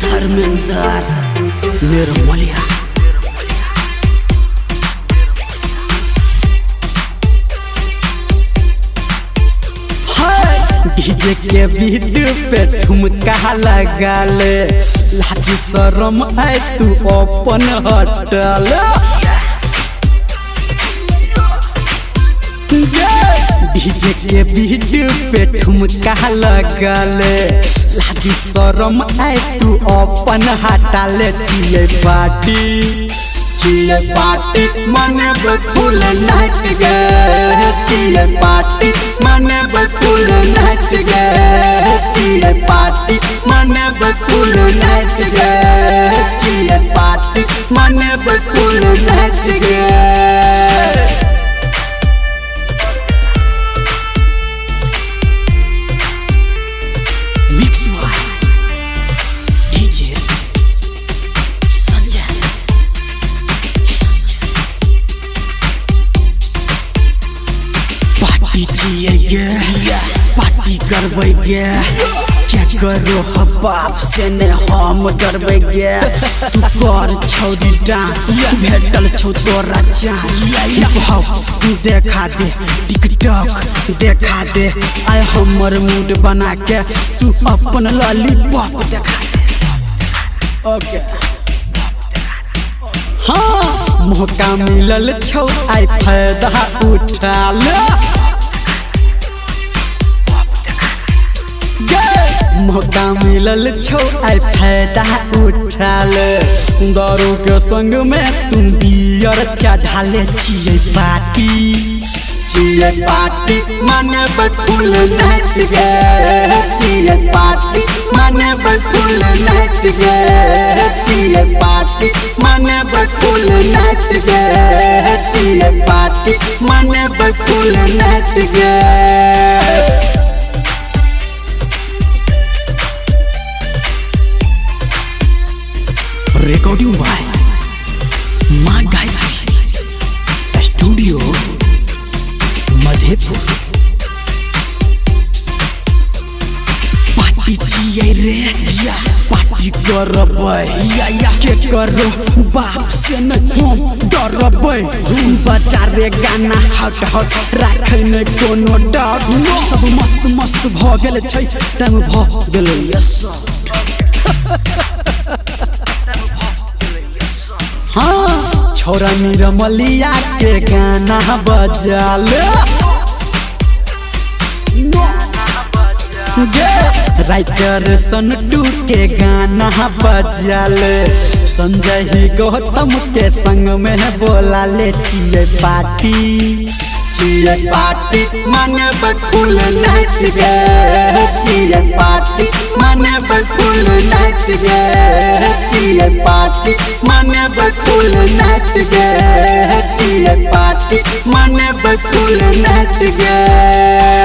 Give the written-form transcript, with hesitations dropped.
Dharmendra Nirmaliya DJ के beat पे ठुमका लगा ले लाज शरम है तू अपन हटल डीजे के बीट पे ठुमका लगा ले लाज शरम है तू अपन हटाल चिए पार्टी मने बकुल नाच गे चिए पार्टी मने बकुल नाच गे चिए पार्टी मने बकुल नाच गे चिए पार्टी मने बकुल नाच गे पार्टी करबे गे क्या करो बाप से ने हम डरबे गे तू कर छौरी डांस भेटल छौ तोरा चांस देखा दे टिकटॉक देखा दे आय हमर मूड बना के तू अपन लॉलीपॉप देखा दे ओके हाँ मौका मिलल छौ आय फायदा उठा ले मौका मिलल छौ आय फायदा उठा ले दारू के संग में तुम बियर चढ़ा ले चिए पार्टी मने बकुल नाच गे चिए पार्टी मने बकुल नाच गे चिए पार्टी मने बकुल नाच गे चिए पार्टी मने बकुल नाच गे रिकॉर्डिंग बाय माँ गायत्री स्टूडियो मधेपुर पार्टी चाहिए रे पार्टी करबै के करो बाप से न हम डरबै बजारे गाना हट हट राखै न कोनो डर सब मस्त मस्त भ गेल छै टाइम भ गेल यस हाँ छोरा निरमलिया के गाना बजा ले राइटर सन्टू के गाना बजा ले संजय ही गौतम के संग में बोला ले चिए पार्टी मने बकुल नाच गे चिए पार्टी मने बकुल नाच गे चिए पार्टी मने बकुल नाच गे चिए पार्टी मने बकुल नाच गे।